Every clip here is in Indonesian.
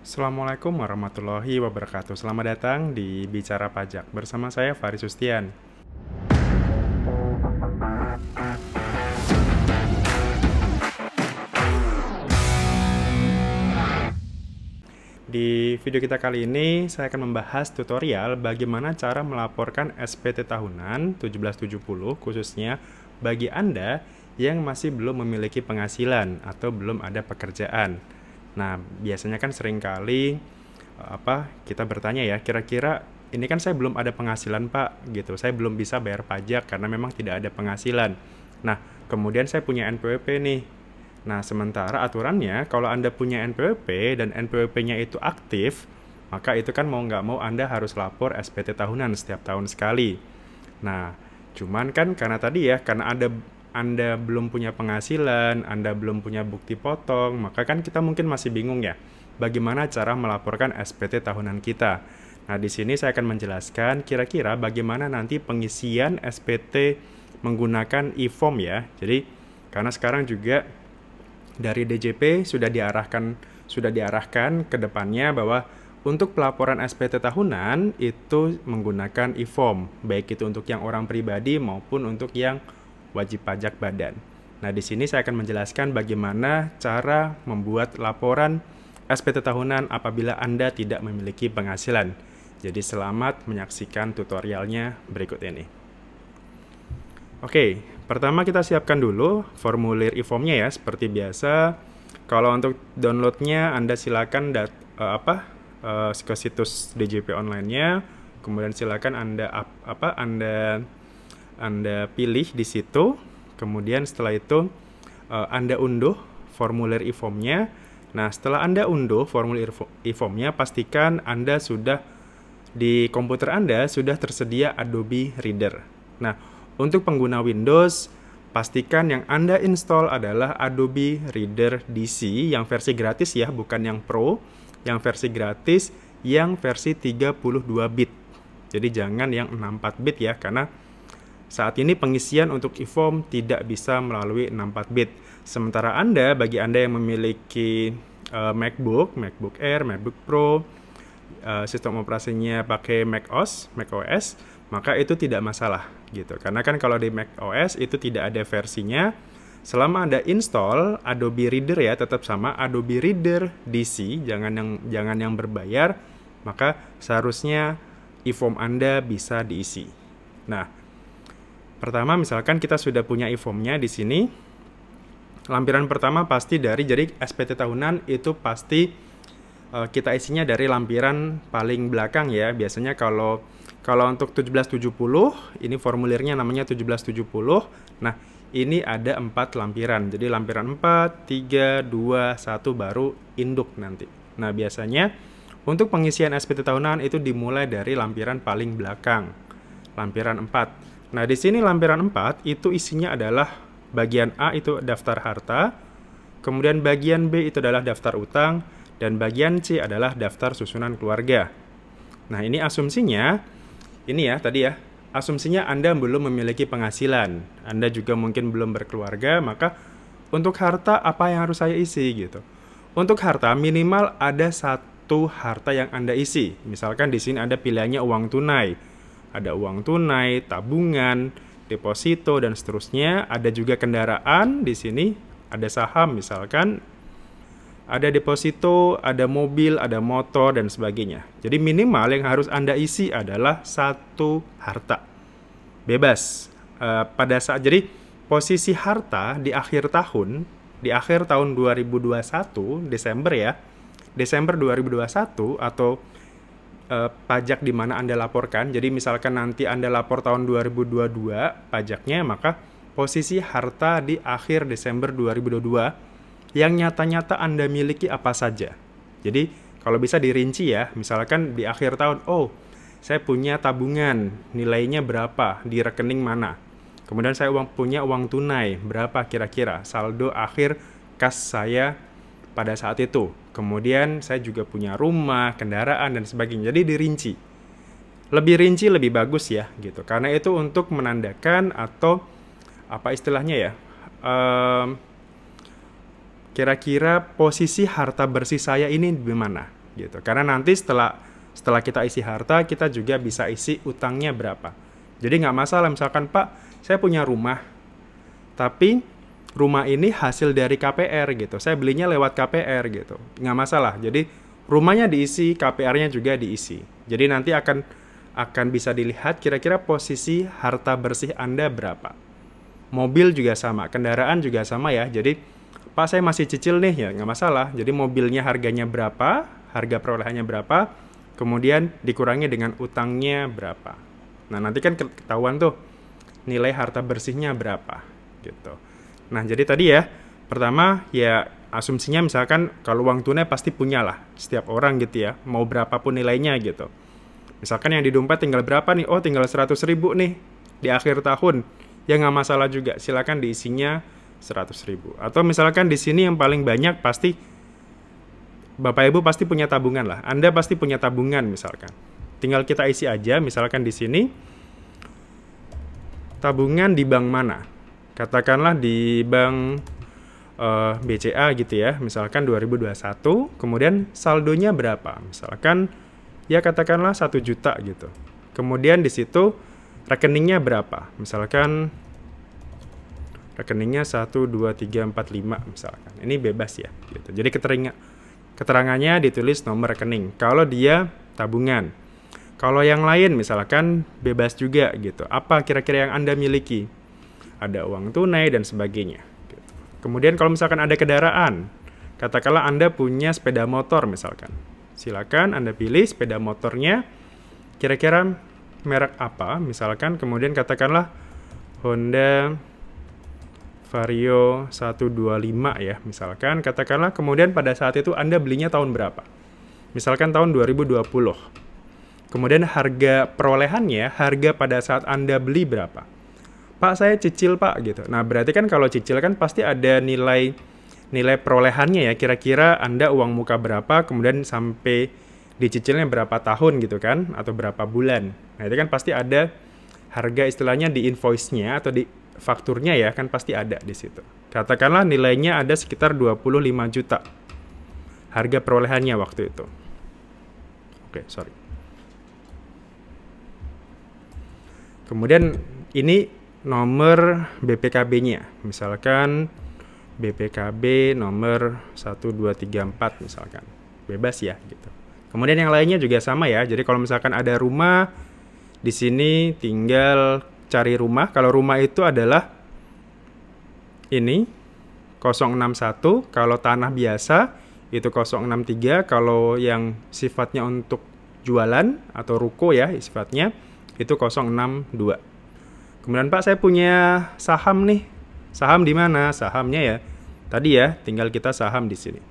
Assalamualaikum warahmatullahi wabarakatuh. Selamat datang di Bicara Pajak bersama saya Faris Sustian. Di video kita kali ini saya akan membahas tutorial bagaimana cara melaporkan SPT tahunan 1770 khususnya bagi Anda yang masih belum memiliki penghasilan atau belum ada pekerjaan. Nah, biasanya kan seringkali kita bertanya ya, kira-kira ini kan saya belum ada penghasilan Pak, gitu. Saya belum bisa bayar pajak karena memang tidak ada penghasilan. Nah, kemudian saya punya NPWP nih. Nah, sementara aturannya kalau Anda punya NPWP dan NPWP-nya itu aktif, maka itu kan mau nggak mau Anda harus lapor SPT tahunan setiap tahun sekali. Nah, cuman kan karena tadi ya, karena Anda belum punya penghasilan, Anda belum punya bukti potong, maka kan kita mungkin masih bingung ya, bagaimana cara melaporkan SPT tahunan kita. Nah, di sini saya akan menjelaskan kira-kira bagaimana nanti pengisian SPT menggunakan e-form ya. Jadi, karena sekarang juga dari DJP sudah diarahkan ke depannya bahwa untuk pelaporan SPT tahunan itu menggunakan e-form, baik itu untuk yang orang pribadi maupun untuk yang wajib pajak badan. Nah, di sini saya akan menjelaskan bagaimana cara membuat laporan SPT tahunan apabila Anda tidak memiliki penghasilan. Jadi selamat menyaksikan tutorialnya berikut ini. Oke, pertama kita siapkan dulu formulir e-formnya ya, seperti biasa. Kalau untuk downloadnya, Anda silakan ke situs DJP online-nya, kemudian silakan Anda pilih di situ, kemudian setelah itu Anda unduh formulir e-formnya. Nah, setelah Anda unduh formulir e-formnya, pastikan Anda sudah di komputer Anda sudah tersedia Adobe Reader. Nah, untuk pengguna Windows, pastikan yang Anda install adalah Adobe Reader DC yang versi gratis ya, bukan yang Pro. Yang versi gratis, yang versi 32 bit. Jadi jangan yang 64 bit ya, karena saat ini pengisian untuk e-form tidak bisa melalui 64 bit. Sementara bagi Anda yang memiliki MacBook Air, MacBook Pro, sistem operasinya pakai macOS, maka itu tidak masalah gitu. Karena kan kalau di macOS itu tidak ada versinya. Selama Anda install Adobe Reader ya, tetap sama Adobe Reader DC, jangan yang berbayar, maka seharusnya e-form Anda bisa diisi. Nah, pertama misalkan kita sudah punya e-formnya di sini. Lampiran pertama pasti jadi SPT tahunan itu pasti kita isinya dari lampiran paling belakang ya. Biasanya kalau untuk 1770 ini formulirnya namanya 1770. Nah, ini ada 4 lampiran. Jadi lampiran 4, 3, 2, 1 baru induk nanti. Nah, biasanya untuk pengisian SPT tahunan itu dimulai dari lampiran paling belakang. Lampiran 4. Nah, di sini lampiran 4 itu isinya adalah bagian A itu daftar harta, kemudian bagian B itu adalah daftar utang, dan bagian C adalah daftar susunan keluarga. Nah, ini asumsinya, asumsinya Anda belum memiliki penghasilan, Anda juga mungkin belum berkeluarga, maka untuk harta apa yang harus saya isi gitu. Untuk harta minimal ada satu harta yang Anda isi. Misalkan di sini ada pilihannya uang tunai. Ada uang tunai, tabungan, deposito dan seterusnya. Ada juga kendaraan di sini, ada saham misalkan. Ada deposito, ada mobil, ada motor, dan sebagainya. Jadi minimal yang harus Anda isi adalah satu harta. Bebas. Jadi posisi harta di akhir tahun 2021, Desember ya, Desember 2021 atau pajak di mana Anda laporkan. Jadi misalkan nanti Anda lapor tahun 2022 pajaknya, maka posisi harta di akhir Desember 2022 yang nyata-nyata Anda miliki apa saja. Jadi kalau bisa dirinci ya, misalkan di akhir tahun, saya punya tabungan, nilainya berapa, di rekening mana. Kemudian saya punya uang tunai, berapa kira-kira, saldo akhir kas saya pada saat itu. Kemudian saya juga punya rumah, kendaraan, dan sebagainya. Jadi dirinci. Lebih rinci, lebih bagus ya, gitu. Karena itu untuk menandakan atau apa istilahnya ya, kira-kira posisi harta bersih saya ini di mana? gitu. Karena nanti setelah kita isi harta, kita juga bisa isi utangnya berapa. Jadi nggak masalah misalkan, Pak, saya punya rumah, tapi rumah ini hasil dari KPR gitu. Saya belinya lewat KPR gitu. Nggak masalah. Jadi rumahnya diisi, KPR-nya juga diisi. Jadi nanti akan bisa dilihat kira-kira posisi harta bersih Anda berapa. Mobil juga sama, kendaraan juga sama ya. Jadi, Pak, saya masih cicil nih, ya nggak masalah. Jadi mobilnya harganya berapa, harga perolehannya berapa, kemudian dikurangi dengan utangnya berapa. Nah, nanti kan ketahuan tuh nilai harta bersihnya berapa gitu. Nah, jadi tadi ya, pertama ya asumsinya misalkan kalau uang tunai pasti punya lah setiap orang gitu ya, mau berapapun nilainya gitu. Misalkan yang di dompet tinggal berapa nih? Oh, tinggal 100.000 nih di akhir tahun. Ya nggak masalah juga, silakan diisinya 100.000. Atau misalkan di sini yang paling banyak pasti Bapak Ibu pasti punya tabungan lah. Anda pasti punya tabungan misalkan. Tinggal kita isi aja, misalkan di sini tabungan di bank mana? Katakanlah di bank BCA gitu ya, misalkan 2021, kemudian saldonya berapa? Misalkan ya katakanlah 1 juta gitu. Kemudian di situ rekeningnya berapa? Misalkan rekeningnya 1, 2, 3, 4, 5 misalkan. Ini bebas ya gitu. Jadi keterangannya ditulis nomor rekening kalau dia tabungan. Kalau yang lain misalkan bebas juga gitu. Apa kira-kira yang Anda miliki? Ada uang tunai dan sebagainya. Gitu. Kemudian kalau misalkan ada kendaraan, katakanlah Anda punya sepeda motor misalkan. Silakan Anda pilih sepeda motornya kira-kira merek apa, misalkan kemudian katakanlah Honda Vario 125 ya, misalkan katakanlah kemudian pada saat itu Anda belinya tahun berapa? Misalkan tahun 2020. Kemudian harga perolehannya, harga pada saat Anda beli berapa? Pak, saya cicil Pak gitu. Nah, berarti kan kalau cicil kan pasti ada nilai perolehannya ya. Kira-kira Anda uang muka berapa, kemudian sampai dicicilnya berapa tahun gitu kan, atau berapa bulan. Nah, itu kan pasti ada harga istilahnya di invoice-nya atau di fakturnya ya, kan pasti ada di situ. Katakanlah nilainya ada sekitar 25 juta. Harga perolehannya waktu itu. Oke, sorry. Kemudian ini nomor BPKB-nya, misalkan BPKB nomor 1234 misalkan, bebas ya gitu. Kemudian yang lainnya juga sama ya. Jadi kalau misalkan ada rumah di sini tinggal cari rumah. Kalau rumah itu adalah ini 061, kalau tanah biasa itu 063, kalau yang sifatnya untuk jualan atau ruko ya sifatnya itu 062. Kemudian Pak, saya punya saham nih. Saham di mana? Sahamnya ya tadi ya, tinggal kita saham di sini.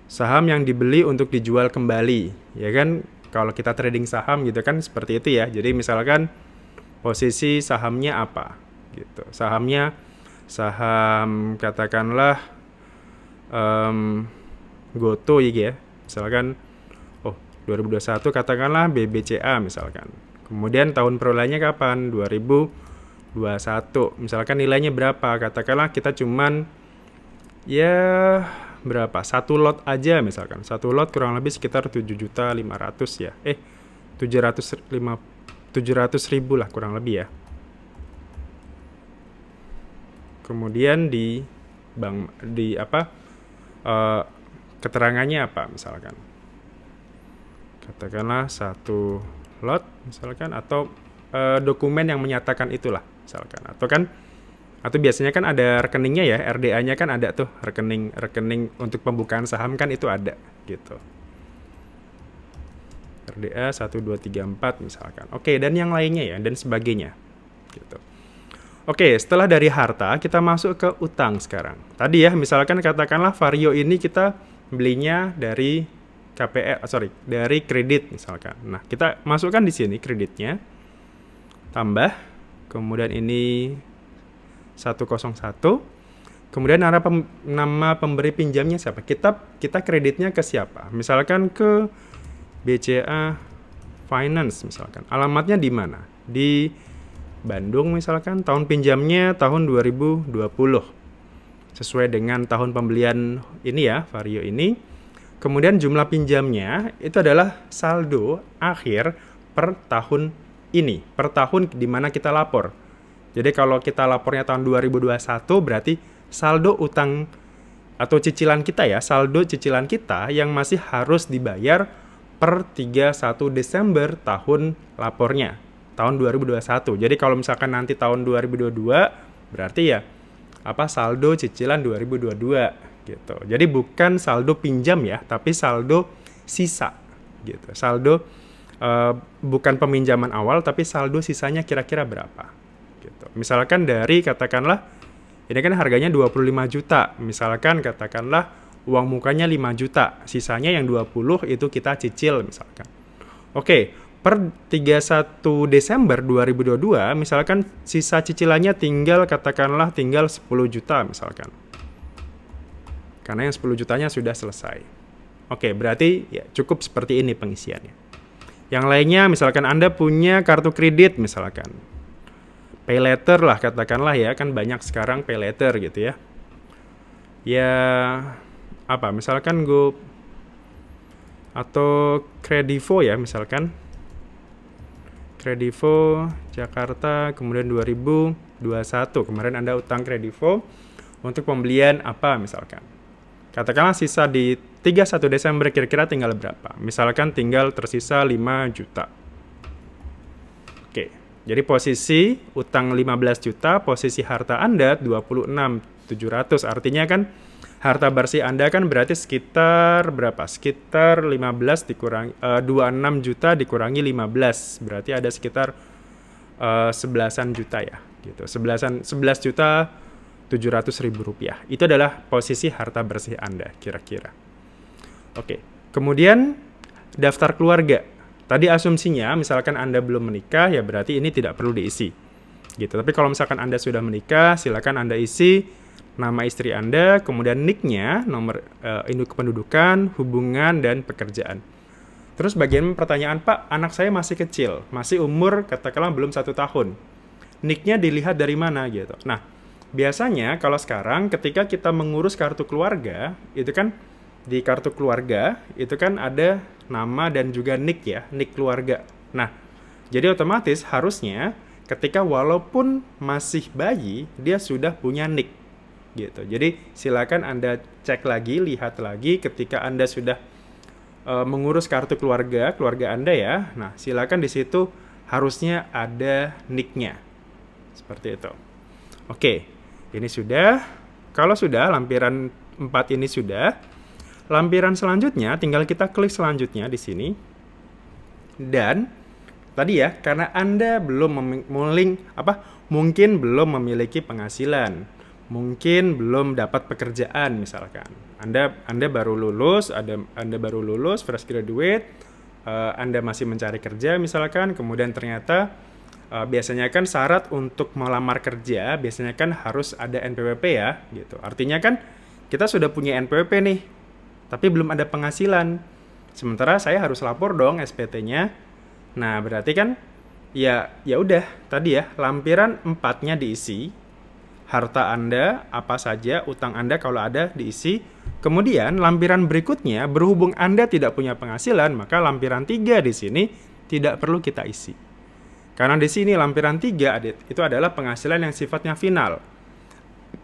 Saham yang dibeli untuk dijual kembali, ya kan? Kalau kita trading saham gitu kan seperti itu ya. Jadi misalkan posisi sahamnya apa gitu. Sahamnya saham katakanlah Goto ya. Misalkan 2021 katakanlah BBCA misalkan. Kemudian tahun perolehannya kapan? 2021. Misalkan nilainya berapa? Katakanlah kita cuman ya berapa? 1 lot aja misalkan. 1 lot kurang lebih sekitar 7.500.000 ya. 700.000 lah kurang lebih ya. Kemudian di bank keterangannya apa misalkan? Katakanlah 1 lot misalkan, atau dokumen yang menyatakan itulah misalkan, atau biasanya kan ada rekeningnya ya, RDA-nya kan ada tuh, rekening untuk pembukaan saham kan itu ada gitu. RDA 1234 misalkan. Oke, dan yang lainnya ya, dan sebagainya gitu. Oke, setelah dari harta kita masuk ke utang sekarang. Tadi ya, misalkan katakanlah Vario ini kita belinya dari dari kredit misalkan. Nah, kita masukkan di sini kreditnya, tambah, kemudian ini 101, kemudian nama pemberi pinjamnya siapa? Kita kreditnya ke siapa? Misalkan ke BCA Finance misalkan. Alamatnya di mana? Di Bandung misalkan. Tahun pinjamnya tahun 2020. Sesuai dengan tahun pembelian ini ya, Vario ini. Kemudian jumlah pinjamnya itu adalah saldo akhir per tahun ini, per tahun di mana kita lapor. Jadi kalau kita lapornya tahun 2021 berarti saldo utang atau cicilan kita ya, saldo cicilan kita yang masih harus dibayar per 31 Desember tahun lapornya, tahun 2021. Jadi kalau misalkan nanti tahun 2022 berarti ya saldo cicilan 2022 gitu. Jadi bukan saldo pinjam ya, tapi saldo sisa gitu. Saldo bukan peminjaman awal, tapi saldo sisanya kira-kira berapa gitu. Misalkan dari katakanlah ini kan harganya 25 juta. Misalkan katakanlah uang mukanya 5 juta, sisanya yang 20 itu kita cicil misalkan. Oke, per 31 Desember 2022 misalkan sisa cicilannya tinggal katakanlah tinggal 10 juta misalkan. Karena yang 10 jutanya sudah selesai. Oke, berarti ya cukup seperti ini pengisiannya. Yang lainnya misalkan Anda punya kartu kredit misalkan. Pay later lah katakanlah ya, kan banyak sekarang pay later gitu ya. Ya misalkan Go atau Kredivo ya misalkan. Kredivo Jakarta kemudian 2021 kemarin Anda utang Kredivo untuk pembelian apa misalkan. Katakanlah sisa di 31 Desember kira-kira tinggal berapa? Misalkan tinggal tersisa 5 juta. Oke, jadi posisi utang 15 juta, posisi harta Anda 26.700. Artinya kan harta bersih Anda kan berarti sekitar berapa? Sekitar 15 dikurangi 26 juta dikurangi 15. Berarti ada sekitar 11-an juta ya, gitu. 11 juta 700.000 rupiah. Itu adalah posisi harta bersih Anda kira-kira. Oke, kemudian daftar keluarga. Tadi asumsinya misalkan Anda belum menikah ya berarti ini tidak perlu diisi. Gitu. Tapi kalau misalkan Anda sudah menikah, silakan Anda isi nama istri Anda, kemudian NIK-nya, nomor induk kependudukan, hubungan dan pekerjaan. Terus bagian pertanyaan, Pak, anak saya masih kecil, masih umur katakanlah belum 1 tahun. NIK-nya dilihat dari mana gitu. Nah, biasanya kalau sekarang ketika kita mengurus kartu keluarga, itu kan di kartu keluarga itu kan ada nama dan juga NIK ya, NIK keluarga. Nah, jadi otomatis harusnya ketika walaupun masih bayi, dia sudah punya NIK gitu. Jadi silakan Anda cek lagi, lihat lagi ketika Anda sudah mengurus kartu keluarga Anda ya. Nah, silakan di situ harusnya ada NIK-nya. Seperti itu. Oke. Ini sudah. Kalau sudah, lampiran 4 ini sudah. Lampiran selanjutnya, tinggal kita klik selanjutnya di sini. Dan tadi ya, karena Anda mungkin belum memiliki penghasilan, mungkin belum dapat pekerjaan misalkan. Anda baru lulus, Anda baru lulus, fresh graduate, Anda masih mencari kerja misalkan, kemudian ternyata biasanya kan syarat untuk melamar kerja biasanya kan harus ada NPWP ya gitu. Artinya kan kita sudah punya NPWP nih, tapi belum ada penghasilan. Sementara saya harus lapor dong SPT-nya. Nah, berarti kan ya udah tadi ya, lampiran 4-nya diisi. Harta Anda apa saja, utang Anda kalau ada diisi. Kemudian lampiran berikutnya berhubung Anda tidak punya penghasilan, maka lampiran 3 di sini tidak perlu kita isi. Karena di sini lampiran 3 itu adalah penghasilan yang sifatnya final.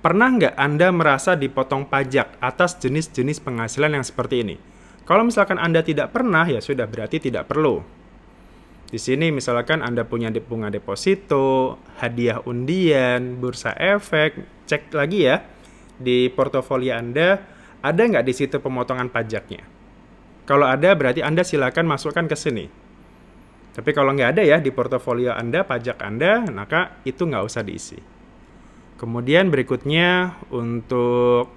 Pernah nggak Anda merasa dipotong pajak atas jenis-jenis penghasilan yang seperti ini? Kalau misalkan Anda tidak pernah, ya sudah berarti tidak perlu. Di sini misalkan Anda punya bunga deposito, hadiah undian, bursa efek, cek lagi ya di portofolio Anda, ada nggak di situ pemotongan pajaknya? Kalau ada berarti Anda silakan masukkan ke sini. Tapi kalau nggak ada ya di portofolio Anda, pajak Anda, maka itu nggak usah diisi. Kemudian berikutnya untuk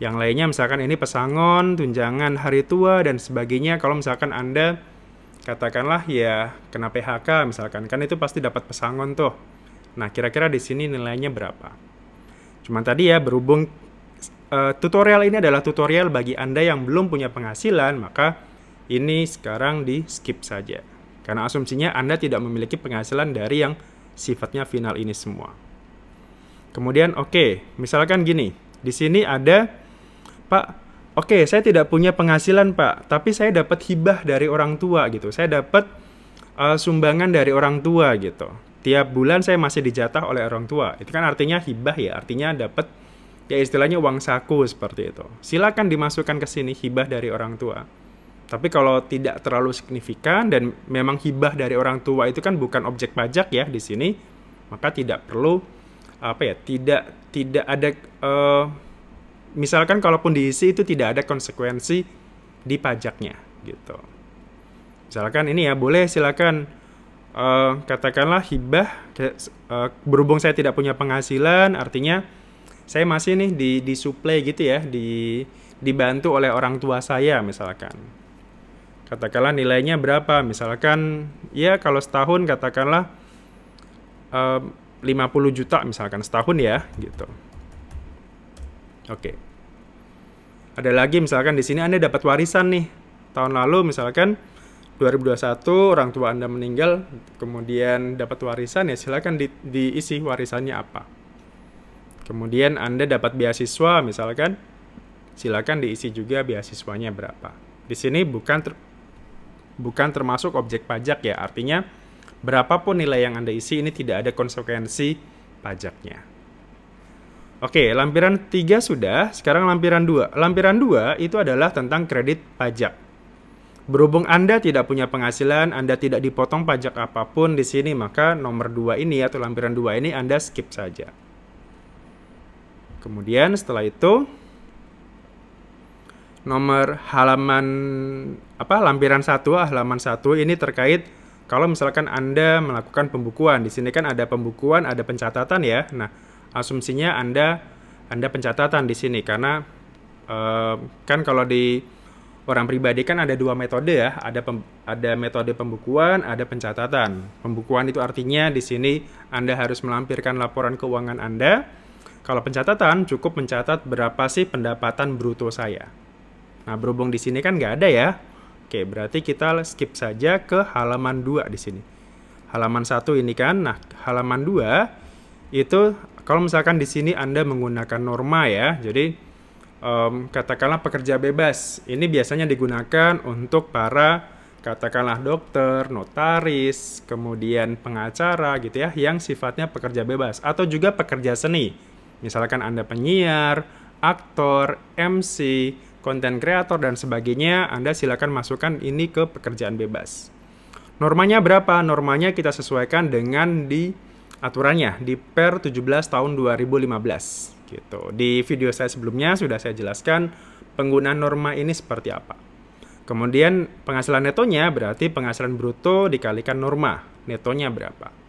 yang lainnya misalkan ini pesangon, tunjangan hari tua, dan sebagainya. Kalau misalkan Anda katakanlah ya kena PHK misalkan, kan itu pasti dapat pesangon tuh. Nah, kira-kira di sini nilainya berapa? Cuman tadi ya berhubung tutorial ini adalah tutorial bagi Anda yang belum punya penghasilan, maka ini sekarang di skip saja. Karena asumsinya Anda tidak memiliki penghasilan dari yang sifatnya final ini semua. Kemudian oke, misalkan gini, di sini ada, Pak, Oke, saya tidak punya penghasilan, Pak, tapi saya dapat hibah dari orang tua gitu. Saya dapat sumbangan dari orang tua gitu. Tiap bulan saya masih dijatah oleh orang tua. Itu kan artinya hibah ya, artinya dapat ya istilahnya uang saku seperti itu. Silakan dimasukkan ke sini hibah dari orang tua. Tapi kalau tidak terlalu signifikan dan memang hibah dari orang tua itu kan bukan objek pajak ya di sini, maka tidak perlu apa ya, tidak ada misalkan kalaupun diisi itu tidak ada konsekuensi di pajaknya gitu. Misalkan ini ya, boleh silakan katakanlah hibah berhubung saya tidak punya penghasilan, artinya saya masih nih disuplai gitu ya, dibantu oleh orang tua saya misalkan. Katakanlah nilainya berapa, misalkan ya kalau setahun katakanlah 50 juta misalkan setahun ya gitu. Oke. Ada lagi misalkan di sini Anda dapat warisan nih. Tahun lalu misalkan 2021 orang tua Anda meninggal, kemudian dapat warisan ya silakan diisi warisannya apa. Kemudian Anda dapat beasiswa misalkan, silakan diisi juga beasiswanya berapa. Di sini bukan termasuk objek pajak ya, artinya berapapun nilai yang Anda isi ini tidak ada konsekuensi pajaknya. Oke, lampiran 3 sudah, sekarang lampiran 2. Lampiran 2 itu adalah tentang kredit pajak. Berhubung Anda tidak punya penghasilan, Anda tidak dipotong pajak apapun di sini, maka nomor 2 ini atau lampiran 2 ini Anda skip saja. Kemudian setelah itu nomor lampiran 1, halaman 1 ini terkait kalau misalkan Anda melakukan pembukuan. Di sini kan ada pembukuan, ada pencatatan ya. Nah, asumsinya Anda pencatatan di sini karena kan kalau di orang pribadi kan ada 2 metode ya. Ada metode pembukuan, ada pencatatan. Pembukuan itu artinya di sini Anda harus melampirkan laporan keuangan Anda. Kalau pencatatan cukup mencatat berapa sih pendapatan bruto saya. Nah, berhubung di sini kan nggak ada ya. Oke, berarti kita skip saja ke halaman 2 di sini. Halaman 1 ini kan. Nah, halaman 2 itu kalau misalkan di sini Anda menggunakan norma ya. Jadi katakanlah pekerja bebas. Ini biasanya digunakan untuk para katakanlah dokter, notaris, kemudian pengacara gitu ya, yang sifatnya pekerja bebas atau juga pekerja seni. Misalkan Anda penyiar, aktor, MC, konten kreator dan sebagainya, Anda silakan masukkan ini ke pekerjaan bebas. Normanya berapa? Normanya kita sesuaikan dengan di aturannya di Per 17 tahun 2015 gitu. Di video saya sebelumnya sudah saya jelaskan penggunaan norma ini seperti apa. Kemudian penghasilan netonya berarti penghasilan bruto dikalikan norma. Netonya berapa?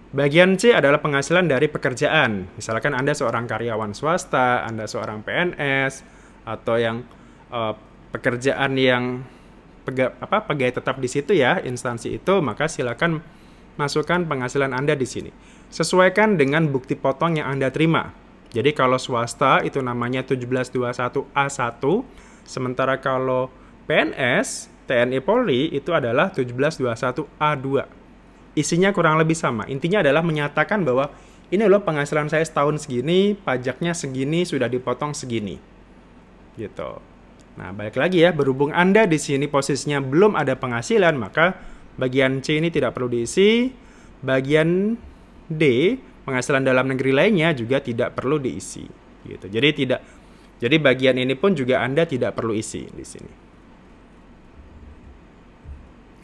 Bagian C adalah penghasilan dari pekerjaan. Misalkan Anda seorang karyawan swasta, Anda seorang PNS, atau yang pekerjaan yang pegawai tetap di situ ya, instansi itu, maka silakan masukkan penghasilan Anda di sini. Sesuaikan dengan bukti potong yang Anda terima. Jadi kalau swasta itu namanya 1721A1, sementara kalau PNS, TNI Polri itu adalah 1721A2. Isinya kurang lebih sama. Intinya adalah menyatakan bahwa ini loh penghasilan saya setahun segini, pajaknya segini, sudah dipotong segini. Gitu. Nah, balik lagi ya, berhubung Anda di sini posisinya belum ada penghasilan, maka bagian C ini tidak perlu diisi. Bagian D, penghasilan dalam negeri lainnya juga tidak perlu diisi. Gitu. Jadi bagian ini pun juga Anda tidak perlu isi di sini.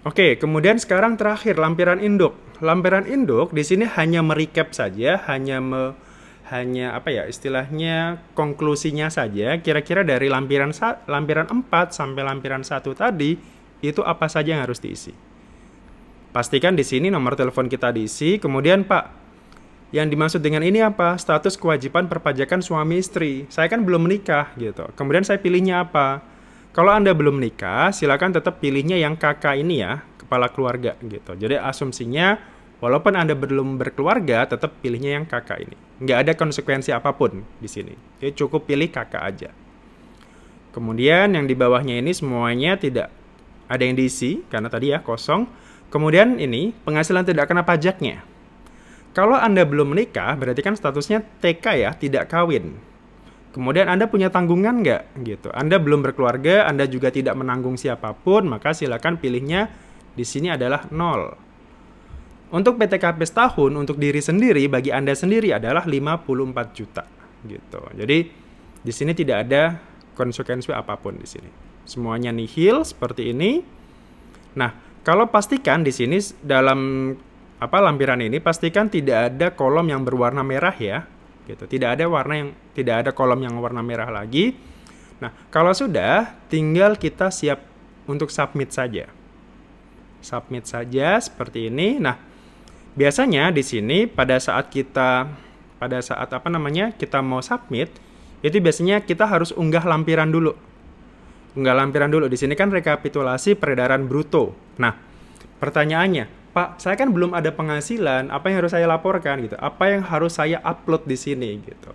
Oke, kemudian sekarang terakhir lampiran induk. Lampiran induk di sini hanya merecap saja, hanya apa ya istilahnya konklusinya saja, kira-kira dari lampiran 4 sampai lampiran 1 tadi itu apa saja yang harus diisi. Pastikan di sini nomor telepon kita diisi, kemudian Pak, yang dimaksud dengan ini apa? Status kewajiban perpajakan suami istri. Saya kan belum menikah gitu. Kemudian saya pilihnya apa? Kalau Anda belum menikah, silakan tetap pilihnya yang kakak ini ya, kepala keluarga gitu. Jadi asumsinya walaupun Anda belum berkeluarga, tetap pilihnya yang kakak ini. Nggak ada konsekuensi apapun di sini. Jadi cukup pilih kakak aja. Kemudian yang di bawahnya ini semuanya tidak ada yang diisi, karena tadi ya kosong. Kemudian ini penghasilan tidak kena pajaknya. Kalau Anda belum menikah, berarti kan statusnya TK ya, tidak kawin. Kemudian Anda punya tanggungan nggak gitu. Anda belum berkeluarga, Anda juga tidak menanggung siapapun, maka silakan pilihnya di sini adalah 0. Untuk PTKP setahun untuk diri sendiri bagi Anda sendiri adalah 54 juta gitu. Jadi di sini tidak ada konsekuensi apapun di sini. Semuanya nihil seperti ini. Nah, kalau pastikan di sini dalam lampiran ini pastikan tidak ada kolom yang berwarna merah ya. Gitu. Tidak ada kolom yang warna merah lagi. Nah, kalau sudah tinggal kita siap untuk submit saja. Submit saja seperti ini. Nah, biasanya di sini pada saat kita mau submit, itu biasanya kita harus unggah lampiran dulu. Di sini kan rekapitulasi peredaran bruto. Nah, pertanyaannya, Pak, saya kan belum ada penghasilan, apa yang harus saya laporkan gitu? Apa yang harus saya upload di sini gitu?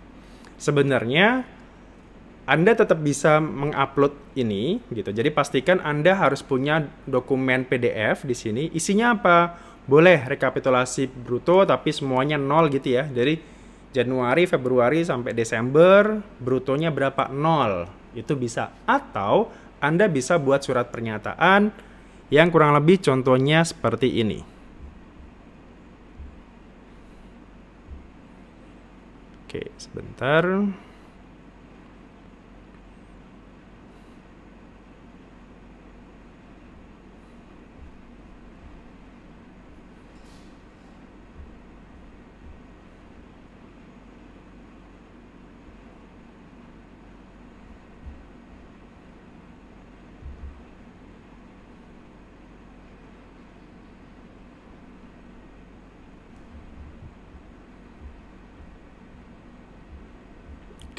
Sebenarnya Anda tetap bisa mengupload ini gitu. Jadi pastikan Anda harus punya dokumen PDF di sini. Isinya apa? Boleh rekapitulasi bruto tapi semuanya 0 gitu ya. Jadi Januari, Februari sampai Desember brutonya berapa? 0. Itu bisa. Atau Anda bisa buat surat pernyataan yang kurang lebih contohnya seperti ini. Oke, sebentar.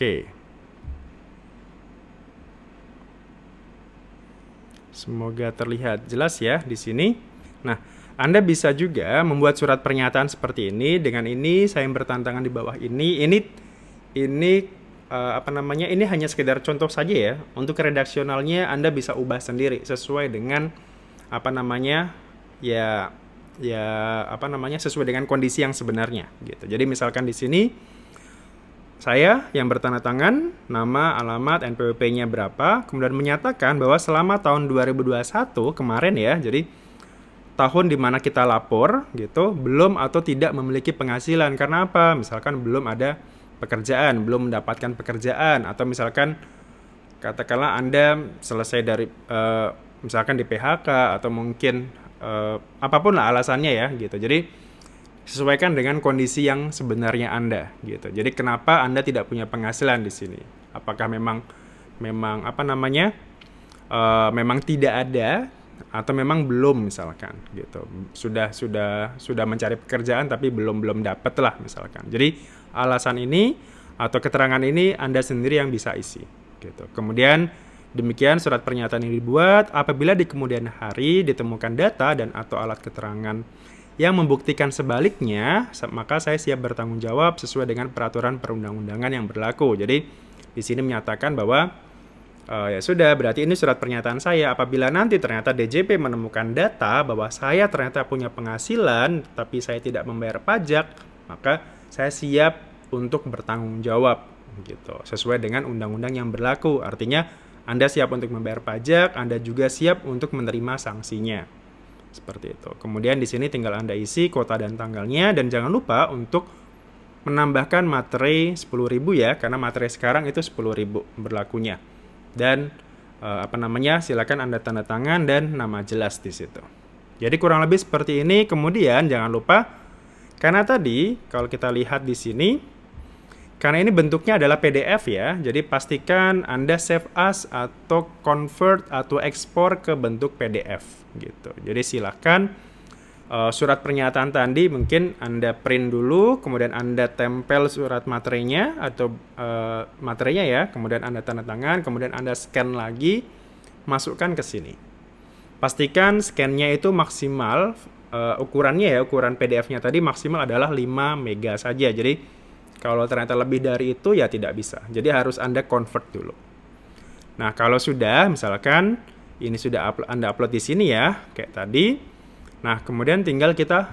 Oke. Semoga terlihat jelas ya di sini. Nah, Anda bisa juga membuat surat pernyataan seperti ini. Dengan ini saya yang bertantangan di bawah ini. Ini hanya sekedar contoh saja ya. Untuk redaksionalnya Anda bisa ubah sendiri sesuai dengan sesuai dengan kondisi yang sebenarnya gitu. Jadi misalkan di sini saya yang bertanda tangan, nama, alamat, NPWP-nya berapa, kemudian menyatakan bahwa selama tahun 2021 kemarin ya, jadi tahun di mana kita lapor gitu, belum atau tidak memiliki penghasilan. Karena apa? Misalkan belum ada pekerjaan, belum mendapatkan pekerjaan, atau misalkan katakanlah Anda selesai dari misalkan di PHK atau mungkin apapun lah alasannya ya gitu. Jadi sesuaikan dengan kondisi yang sebenarnya Anda gitu. Jadi kenapa Anda tidak punya penghasilan di sini? Apakah memang tidak ada atau memang belum misalkan gitu. Sudah mencari pekerjaan tapi belum dapat lah misalkan. Jadi alasan ini atau keterangan ini Anda sendiri yang bisa isi gitu. Kemudian demikian surat pernyataan yang dibuat. Apabila di kemudian hari ditemukan data dan atau alat keterangan yang membuktikan sebaliknya, maka saya siap bertanggung jawab sesuai dengan peraturan perundang-undangan yang berlaku. Jadi di sini menyatakan bahwa ya sudah, berarti ini surat pernyataan saya. Apabila nanti ternyata DJP menemukan data bahwa saya ternyata punya penghasilan tapi saya tidak membayar pajak, maka saya siap untuk bertanggung jawab gitu. Sesuai dengan undang-undang yang berlaku. Artinya Anda siap untuk membayar pajak, Anda juga siap untuk menerima sanksinya. Seperti itu. Kemudian di sini tinggal Anda isi kota dan tanggalnya, dan jangan lupa untuk menambahkan materai 10.000 ya, karena materai sekarang itu 10.000 berlakunya. Dan silakan Anda tanda tangan dan nama jelas di situ. Jadi kurang lebih seperti ini. Kemudian jangan lupa, karena tadi kalau kita lihat di sini, karena ini bentuknya adalah PDF ya, jadi pastikan Anda save as atau convert atau ekspor ke bentuk PDF gitu. Jadi silakan surat pernyataan tadi mungkin Anda print dulu, kemudian Anda tempel surat materinya atau materinya ya, kemudian Anda tanda tangan, kemudian Anda scan lagi, masukkan ke sini. Pastikan scan-nya itu maksimal, ukurannya ya, ukuran PDF-nya tadi maksimal adalah 5 mega saja. Jadi kalau ternyata lebih dari itu ya tidak bisa. Jadi harus Anda convert dulu. Nah, kalau sudah misalkan ini sudah Anda upload di sini ya, kayak tadi. Nah, kemudian tinggal kita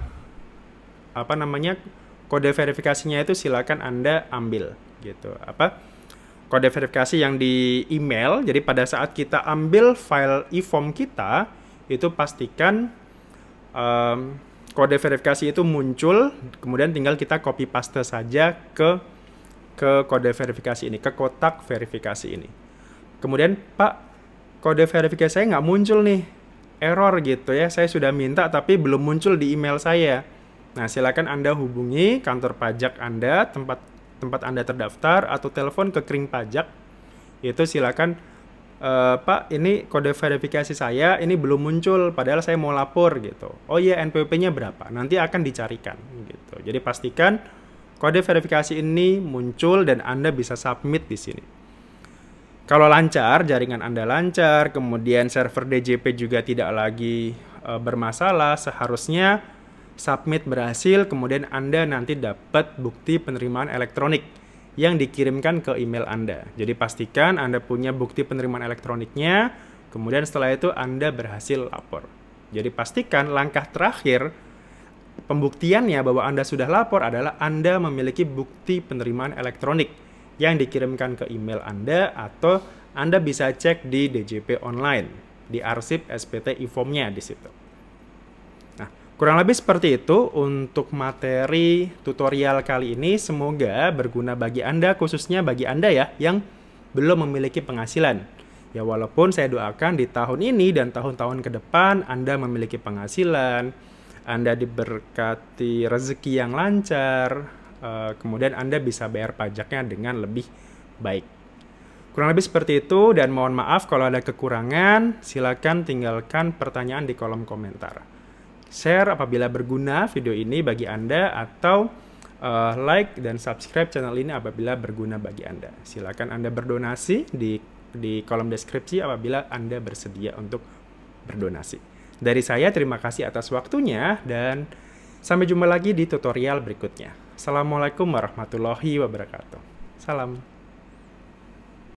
kode verifikasinya itu silakan Anda ambil gitu. kode verifikasi yang di email. Jadi pada saat kita ambil file e-form kita, itu pastikan kode verifikasi itu muncul, kemudian tinggal kita copy paste saja ke kode verifikasi ini, ke kotak verifikasi ini. Kemudian, Pak, kode verifikasi saya nggak muncul nih, error gitu ya, saya sudah minta tapi belum muncul di email saya. Nah, silakan Anda hubungi kantor pajak Anda, tempat Anda terdaftar, atau telepon ke Kering Pajak. Itu silakan, Pak, ini kode verifikasi saya ini belum muncul, padahal saya mau lapor gitu. Oh iya, NPWP-nya berapa? Nanti akan dicarikan gitu. Jadi pastikan kode verifikasi ini muncul dan Anda bisa submit di sini. Kalau lancar, jaringan Anda lancar, kemudian server DJP juga tidak lagi bermasalah, seharusnya submit berhasil, kemudian Anda nanti dapat bukti penerimaan elektronik yang dikirimkan ke email Anda. Jadi pastikan Anda punya bukti penerimaan elektroniknya, kemudian setelah itu Anda berhasil lapor. Jadi pastikan langkah terakhir pembuktiannya bahwa Anda sudah lapor adalah Anda memiliki bukti penerimaan elektronik yang dikirimkan ke email Anda, atau Anda bisa cek di DJP online, di arsip SPT e-form-nya di situ. Kurang lebih seperti itu untuk materi tutorial kali ini. Semoga berguna bagi Anda, khususnya bagi Anda ya yang belum memiliki penghasilan. Ya, walaupun saya doakan di tahun ini dan tahun-tahun ke depan Anda memiliki penghasilan, Anda diberkati rezeki yang lancar, kemudian Anda bisa bayar pajaknya dengan lebih baik. Kurang lebih seperti itu, dan mohon maaf kalau ada kekurangan. Silakan tinggalkan pertanyaan di kolom komentar. Share apabila berguna video ini bagi Anda, atau like dan subscribe channel ini apabila berguna bagi Anda. Silakan Anda berdonasi di kolom deskripsi apabila Anda bersedia untuk berdonasi. Dari saya terima kasih atas waktunya, dan sampai jumpa lagi di tutorial berikutnya. Assalamualaikum warahmatullahi wabarakatuh. Salam.